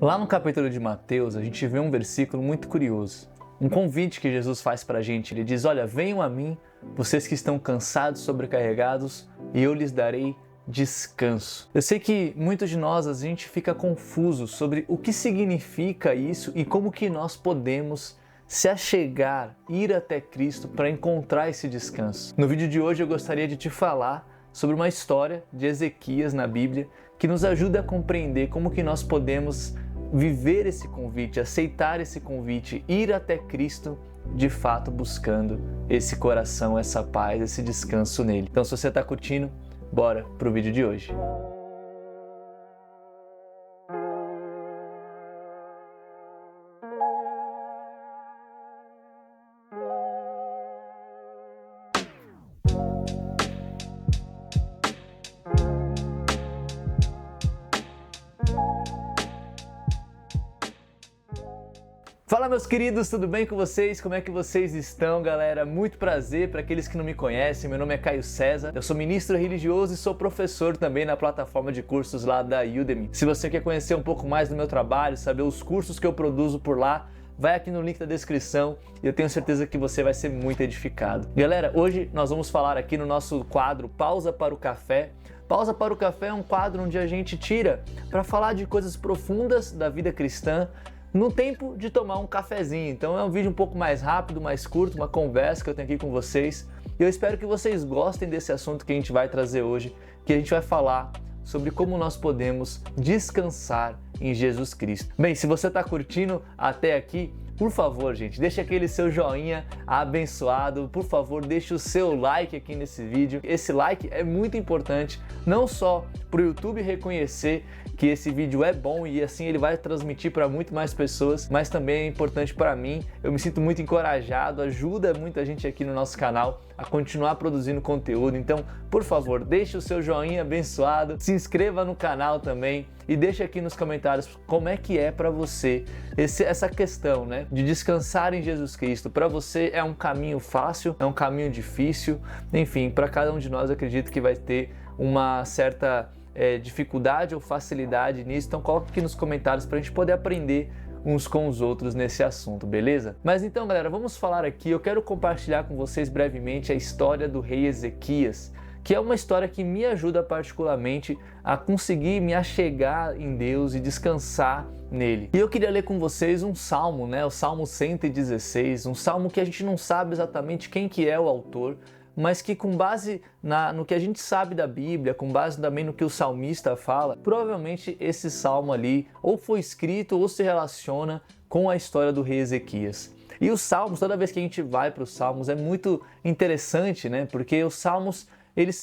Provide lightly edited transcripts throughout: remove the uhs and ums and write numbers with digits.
Lá no capítulo de Mateus, a gente vê um versículo muito curioso. Um convite que Jesus faz pra gente. Ele diz, olha, venham a mim, vocês que estão cansados, sobrecarregados, e eu lhes darei descanso. Eu sei que muitos de nós, a gente fica confuso sobre o que significa isso e como que nós podemos se achegar, ir até Cristo para encontrar esse descanso. No vídeo de hoje eu gostaria de te falar sobre uma história de Ezequias na Bíblia que nos ajuda a compreender como que nós podemos viver esse convite, aceitar esse convite, ir até Cristo de fato buscando esse coração, essa paz, esse descanso nele. Então se você está curtindo, bora pro vídeo de hoje. Fala meus queridos, tudo bem com vocês? Como é que vocês estão, galera? Muito prazer, para aqueles que não me conhecem, meu nome é Caio César, eu sou ministro religioso e sou professor também na plataforma de cursos lá da Udemy. Se você quer conhecer um pouco mais do meu trabalho, saber os cursos que eu produzo por lá, vai aqui no link da descrição e eu tenho certeza que você vai ser muito edificado. Galera, hoje nós vamos falar aqui no nosso quadro Pausa para o Café. Pausa para o Café é um quadro onde a gente tira para falar de coisas profundas da vida cristã, no tempo de tomar um cafezinho. Então é um vídeo um pouco mais rápido, mais curto, uma conversa que eu tenho aqui com vocês. E eu espero que vocês gostem desse assunto que a gente vai trazer hoje, que a gente vai falar sobre como nós podemos descansar em Jesus Cristo. Bem, se você está curtindo até aqui, por favor, gente, deixa aquele seu joinha abençoado, por favor, deixa o seu like aqui nesse vídeo. Esse like é muito importante, não só para o YouTube reconhecer que esse vídeo é bom e assim ele vai transmitir para muito mais pessoas, mas também é importante para mim. Eu me sinto muito encorajado, ajuda muita gente aqui no nosso canal a continuar produzindo conteúdo. Então, por favor, deixa o seu joinha abençoado, se inscreva no canal também e deixa aqui nos comentários como é que é para você essa questão, né, de descansar em Jesus Cristo. Para você é um caminho fácil, é um caminho difícil? Enfim, para cada um de nós eu acredito que vai ter uma certa dificuldade ou facilidade nisso, então coloca aqui nos comentários para a gente poder aprender uns com os outros nesse assunto, beleza? Mas então, galera, vamos falar aqui, eu quero compartilhar com vocês brevemente a história do rei Ezequias, que é uma história que me ajuda particularmente a conseguir me achegar em Deus e descansar nele. E eu queria ler com vocês um salmo, né? O Salmo 116, um salmo que a gente não sabe exatamente quem que é o autor, mas que com base no que a gente sabe da Bíblia, com base também no que o salmista fala, provavelmente esse salmo ali ou foi escrito ou se relaciona com a história do rei Ezequias. E os salmos, toda vez que a gente vai para os salmos, é muito interessante, né? Porque os salmos,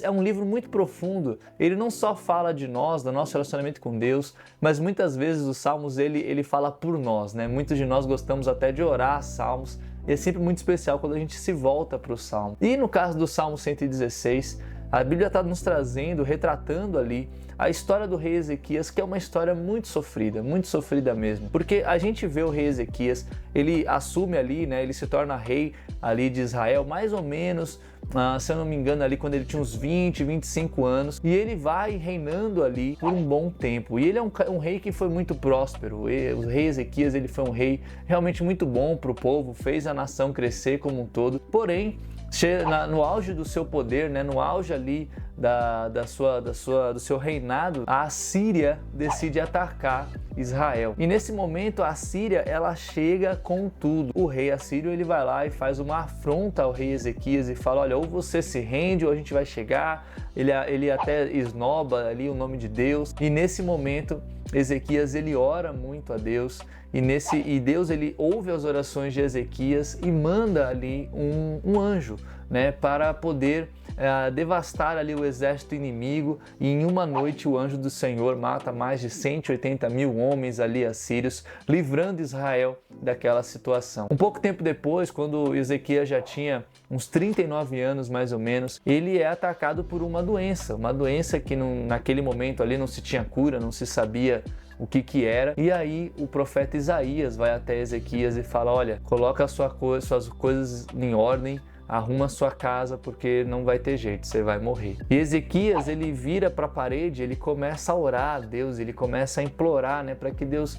é um livro muito profundo, ele não só fala de nós, do nosso relacionamento com Deus, mas muitas vezes os salmos ele fala por nós, né? Muitos de nós gostamos até de orar salmos, e é sempre muito especial quando a gente se volta para o Salmo. E no caso do Salmo 116, a Bíblia está nos trazendo, retratando ali a história do rei Ezequias, que é uma história muito sofrida mesmo. Porque a gente vê o rei Ezequias, ele assume ali, né, ele se torna rei ali de Israel, mais ou menos, se eu não me engano, ali quando ele tinha uns 20, 25 anos, e ele vai reinando ali por um bom tempo. E ele é um rei que foi muito próspero. O rei Ezequias, ele foi um rei realmente muito bom para o povo, fez a nação crescer como um todo. Porém, no auge do seu poder, né, no auge ali do seu reinado, a Assíria decide atacar Israel. E nesse momento a Assíria, ela chega com tudo. O rei assírio, ele vai lá e faz uma afronta ao rei Ezequias e fala, olha, ou você se rende ou a gente vai chegar. Ele até esnoba ali o nome de Deus. E nesse momento Ezequias, ele ora muito a Deus e Deus, ele ouve as orações de Ezequias e manda ali um anjo, né, para poder devastar ali o exército inimigo, e em uma noite o anjo do Senhor mata mais de 180 mil homens ali assírios, livrando Israel daquela situação. Um pouco tempo depois, quando Ezequias já tinha uns 39 anos mais ou menos, ele é atacado por uma doença que naquele momento ali não se tinha cura, não se sabia o que era. E aí o profeta Isaías vai até Ezequias e fala, olha, coloca suas coisas em ordem, arruma sua casa porque não vai ter jeito, você vai morrer. E Ezequias, ele vira para a parede, ele começa a orar a Deus, ele começa a implorar, né, para que Deus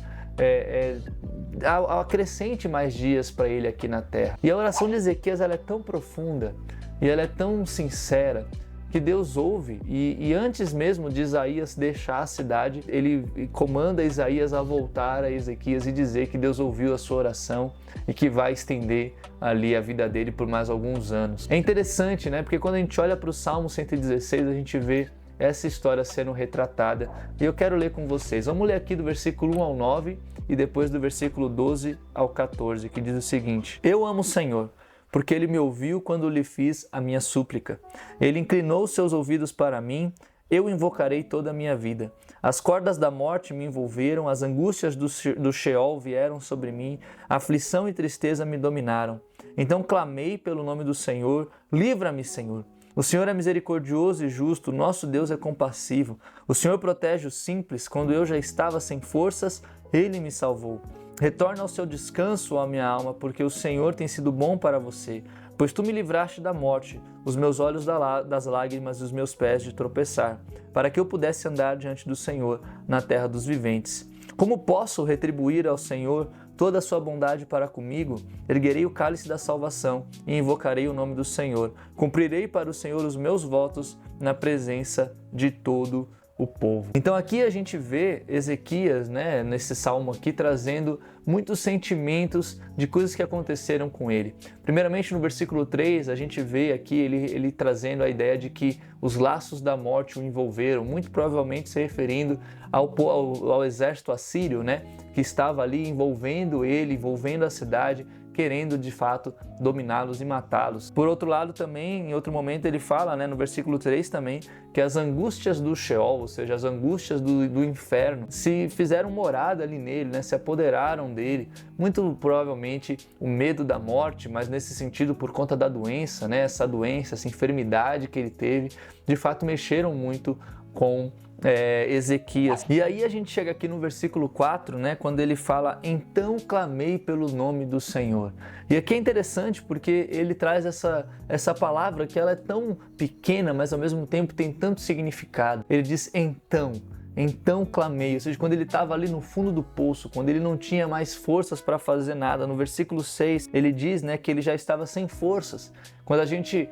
acrescente mais dias para ele aqui na terra. E a oração de Ezequias ela é tão profunda e ela é tão sincera que Deus ouve e antes mesmo de Isaías deixar a cidade, ele comanda Isaías a voltar a Ezequias e dizer que Deus ouviu a sua oração e que vai estender ali a vida dele por mais alguns anos. É interessante, né? Porque quando a gente olha para o Salmo 116, a gente vê essa história sendo retratada. E eu quero ler com vocês. Vamos ler aqui do versículo 1 ao 9 e depois do versículo 12 ao 14, que diz o seguinte: Eu amo o Senhor, porque Ele me ouviu quando lhe fiz a minha súplica. Ele inclinou seus ouvidos para mim, eu invocarei toda a minha vida. As cordas da morte me envolveram, as angústias do Sheol vieram sobre mim, aflição e tristeza me dominaram. Então clamei pelo nome do Senhor, livra-me, Senhor. O Senhor é misericordioso e justo, nosso Deus é compassivo. O Senhor protege os simples, quando eu já estava sem forças, Ele me salvou. Retorna ao seu descanso, ó minha alma, porque o Senhor tem sido bom para você. Pois tu me livraste da morte, os meus olhos das lágrimas e os meus pés de tropeçar, para que eu pudesse andar diante do Senhor na terra dos viventes. Como posso retribuir ao Senhor toda a sua bondade para comigo? Erguerei o cálice da salvação e invocarei o nome do Senhor. Cumprirei para o Senhor os meus votos na presença de todo o povo. Então aqui a gente vê Ezequias, né, nesse salmo aqui, trazendo muitos sentimentos de coisas que aconteceram com ele. Primeiramente no versículo 3, a gente vê aqui ele trazendo a ideia de que os laços da morte o envolveram, muito provavelmente se referindo ao exército assírio, né, que estava ali envolvendo ele, envolvendo a cidade, querendo de fato dominá-los e matá-los. Por outro lado também, em outro momento ele fala, né, no versículo 3 também, que as angústias do Sheol, ou seja, as angústias do inferno, se fizeram morada ali nele, né, se apoderaram dele. Muito provavelmente o medo da morte, mas nesse sentido por conta da doença, né, essa doença, essa enfermidade que ele teve, de fato mexeram muito com Ezequias. E aí a gente chega aqui no versículo 4, né, quando ele fala: então clamei pelo nome do Senhor. E aqui é interessante porque ele traz essa palavra que ela é tão pequena, mas ao mesmo tempo tem tanto significado. Ele diz então clamei, ou seja, quando ele estava ali no fundo do poço, quando ele não tinha mais forças para fazer nada. No versículo 6 ele diz, né, que ele já estava sem forças. Quando a gente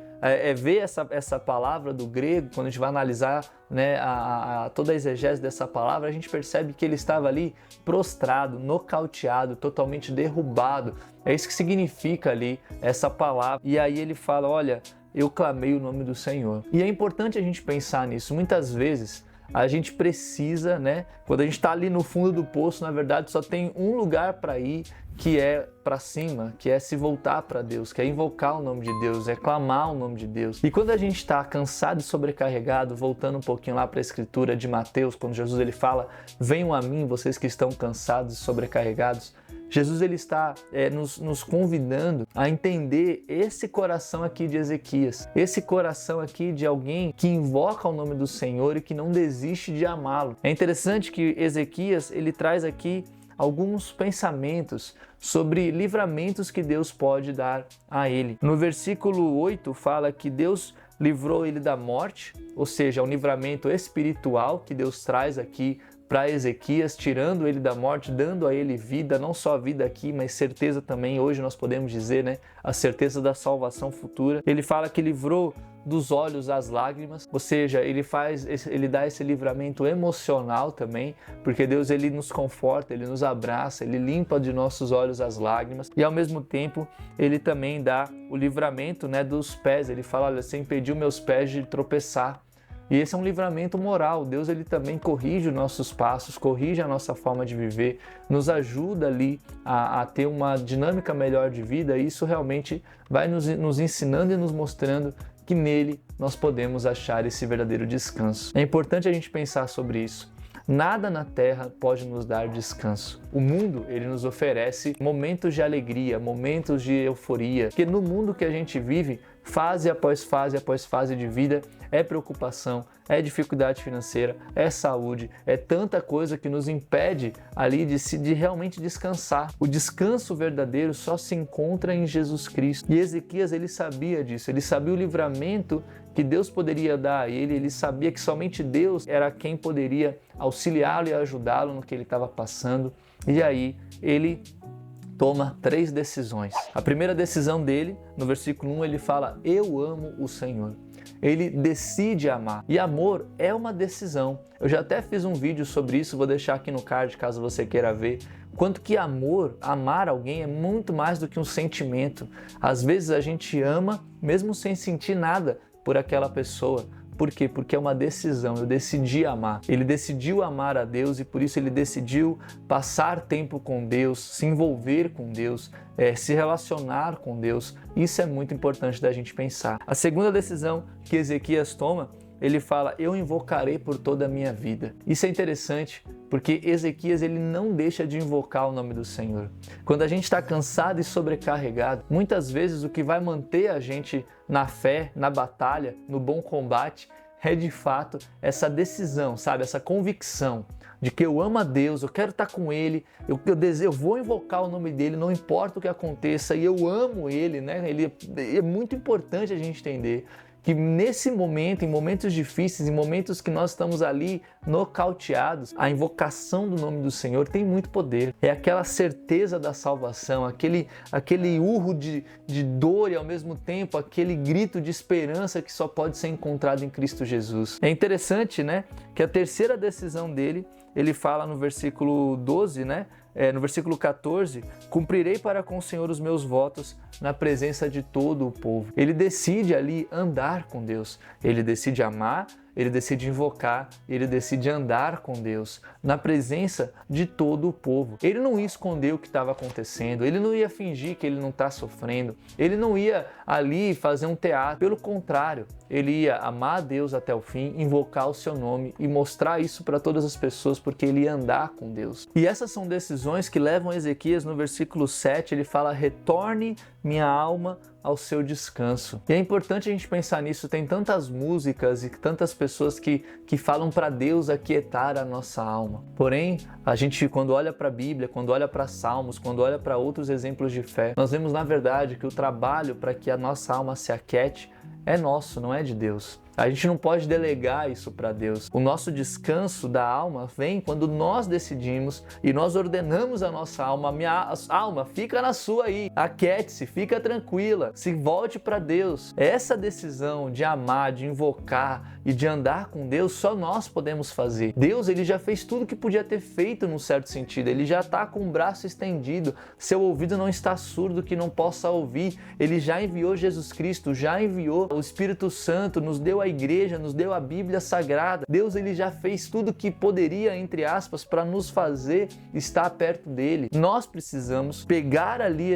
vê essa palavra do grego, quando a gente vai analisar, né, toda a exegese dessa palavra, a gente percebe que ele estava ali prostrado, nocauteado, totalmente derrubado. É isso que significa ali essa palavra. E aí ele fala: olha, eu clamei o nome do Senhor. E é importante a gente pensar nisso. Muitas vezes a gente precisa, né? Quando a gente está ali no fundo do poço, na verdade só tem um lugar para ir, que é para cima, que é se voltar para Deus, que é invocar o nome de Deus, é clamar o nome de Deus. E quando a gente está cansado e sobrecarregado, voltando um pouquinho lá para a escritura de Mateus, quando Jesus ele fala: venham a mim, vocês que estão cansados e sobrecarregados, Jesus ele está nos convidando a entender esse coração aqui de Ezequias, esse coração aqui de alguém que invoca o nome do Senhor e que não desiste de amá-lo. É interessante que Ezequias ele traz aqui alguns pensamentos sobre livramentos que Deus pode dar a ele. No versículo 8 fala que Deus livrou ele da morte, ou seja, um livramento espiritual que Deus traz aqui para Ezequias, tirando ele da morte, dando a ele vida, não só vida aqui, mas certeza também, hoje nós podemos dizer, né, a certeza da salvação futura. Ele fala que livrou dos olhos as lágrimas, ou seja, ele dá esse livramento emocional também, porque Deus ele nos conforta, ele nos abraça, ele limpa de nossos olhos as lágrimas, e ao mesmo tempo ele também dá o livramento, né, dos pés. Ele fala: olha, você impediu meus pés de tropeçar. E esse é um livramento moral. Deus ele também corrige os nossos passos, corrige a nossa forma de viver, nos ajuda ali a ter uma dinâmica melhor de vida, e isso realmente vai nos ensinando e nos mostrando que nele nós podemos achar esse verdadeiro descanso. É importante a gente pensar sobre isso. Nada na terra pode nos dar descanso. O mundo, ele nos oferece momentos de alegria, momentos de euforia, porque no mundo que a gente vive, fase após fase de vida, é preocupação, é dificuldade financeira, é saúde, é tanta coisa que nos impede ali de realmente descansar. O descanso verdadeiro só se encontra em Jesus Cristo. E Ezequias, ele sabia disso, ele sabia o livramento que Deus poderia dar a ele sabia que somente Deus era quem poderia auxiliá-lo e ajudá-lo no que ele estava passando. E aí ele toma 3 decisões. A primeira decisão dele, no versículo 1, ele fala: eu amo o Senhor. Ele decide amar. E amor é uma decisão. Eu já até fiz um vídeo sobre isso, vou deixar aqui no card caso você queira ver. Quanto que amor, amar alguém é muito mais do que um sentimento. Às vezes a gente ama mesmo sem sentir nada por aquela pessoa. Por quê? Porque é uma decisão, eu decidi amar. Ele decidiu amar a Deus e por isso ele decidiu passar tempo com Deus, se envolver com Deus, se relacionar com Deus. Isso é muito importante da gente pensar. A segunda decisão que Ezequias toma, ele fala: eu invocarei por toda a minha vida. Isso é interessante porque Ezequias ele não deixa de invocar o nome do Senhor. Quando a gente está cansado e sobrecarregado, muitas vezes o que vai manter a gente na fé, na batalha, no bom combate, é de fato essa decisão, sabe? Essa convicção de que eu amo a Deus, eu quero estar com Ele, eu vou invocar o nome dEle, não importa o que aconteça, e eu amo Ele, né? É muito importante a gente entender que nesse momento, em momentos difíceis, em momentos que nós estamos ali nocauteados, a invocação do nome do Senhor tem muito poder. É aquela certeza da salvação, aquele urro de dor e ao mesmo tempo aquele grito de esperança que só pode ser encontrado em Cristo Jesus. É interessante, né, que a terceira decisão dele, ele fala no versículo 12, né? No versículo 14, cumprirei para com o Senhor os meus votos na presença de todo o povo. Ele decide ali andar com Deus, ele decide amar, ele decide invocar, ele decide andar com Deus na presença de todo o povo. Ele não ia esconder o que estava acontecendo, ele não ia fingir que ele não está sofrendo, ele não ia ali fazer um teatro. Pelo contrário, ele ia amar a Deus até o fim, invocar o seu nome e mostrar isso para todas as pessoas, porque ele ia andar com Deus. E essas são decisões que levam Ezequias, no versículo 7, ele fala: retorne minha alma ao seu descanso. E é importante a gente pensar nisso, tem tantas músicas e tantas pessoas que falam para Deus aquietar a nossa alma. Porém, a gente quando olha para a Bíblia, quando olha para Salmos, quando olha para outros exemplos de fé, nós vemos na verdade que o trabalho para que a nossa alma se aquiete é nosso, não é de Deus. A gente não pode delegar isso para Deus. O nosso descanso da alma vem quando nós decidimos e nós ordenamos a nossa alma: minha alma, fica na sua aí, aquiete-se, fica tranquila, se volte para Deus. Essa decisão de amar, de invocar e de andar com Deus, só nós podemos fazer. Deus, ele já fez tudo que podia ter feito num certo sentido, ele já está com o braço estendido, seu ouvido não está surdo que não possa ouvir, ele já enviou Jesus Cristo, já enviou o Espírito Santo, nos deu a igreja, nos deu a Bíblia Sagrada. Deus, ele já fez tudo que poderia, entre aspas, para nos fazer estar perto dele. Nós precisamos pegar ali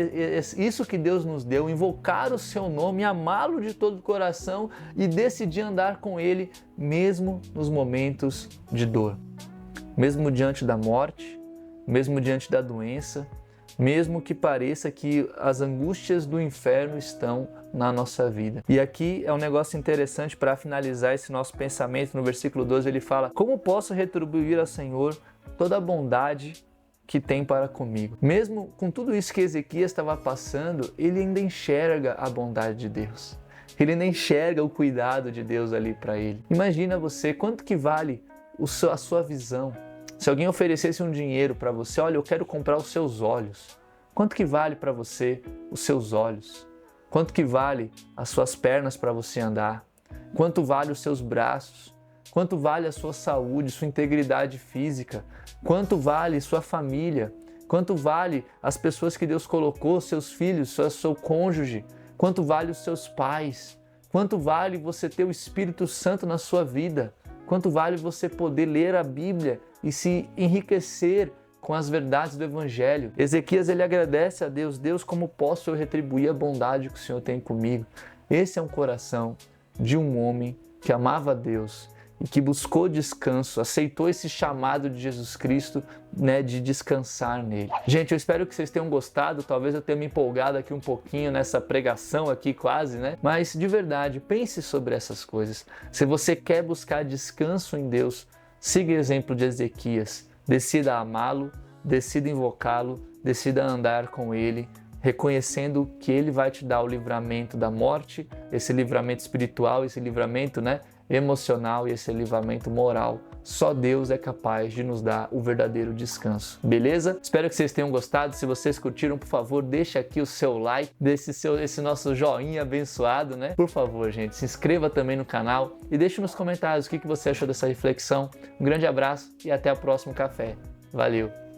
isso que Deus nos deu, invocar o seu nome, amá-lo de todo o coração e decidir andar com ele, mesmo nos momentos de dor, mesmo diante da morte, mesmo diante da doença, mesmo que pareça que as angústias do inferno estão na nossa vida. E aqui é um negócio interessante para finalizar esse nosso pensamento. No versículo 12 ele fala: como posso retribuir ao Senhor toda a bondade que tem para comigo? Mesmo com tudo isso que Ezequias estava passando, ele ainda enxerga a bondade de Deus. Ele ainda enxerga o cuidado de Deus ali para ele. Imagina você, quanto que vale a sua visão? Se alguém oferecesse um dinheiro para você: olha, eu quero comprar os seus olhos. Quanto que vale para você os seus olhos? Quanto que vale as suas pernas para você andar? Quanto vale os seus braços? Quanto vale a sua saúde, sua integridade física? Quanto vale sua família? Quanto vale as pessoas que Deus colocou, seus filhos, seu cônjuge? Quanto vale os seus pais? Quanto vale você ter o Espírito Santo na sua vida? Quanto vale você poder ler a Bíblia e se enriquecer com as verdades do Evangelho? Ezequias, ele agradece a Deus: Deus, como posso eu retribuir a bondade que o Senhor tem comigo? Esse é um coração de um homem que amava a Deus e que buscou descanso, aceitou esse chamado de Jesus Cristo, né, de descansar nele. Gente, eu espero que vocês tenham gostado. Talvez eu tenha me empolgado aqui um pouquinho nessa pregação aqui quase, né? Mas de verdade, pense sobre essas coisas. Se você quer buscar descanso em Deus, siga o exemplo de Ezequias. Decida amá-lo, decida invocá-lo, decida andar com ele, reconhecendo que ele vai te dar o livramento da morte, esse livramento espiritual, esse livramento, né, emocional e esse alivamento moral. Só Deus é capaz de nos dar o verdadeiro descanso, beleza? Espero que vocês tenham gostado. Se vocês curtiram, por favor, deixa aqui o seu like, esse nosso joinha abençoado, né? Por favor, gente, se inscreva também no canal e deixe nos comentários o que você achou dessa reflexão. Um grande abraço e até o próximo café. Valeu!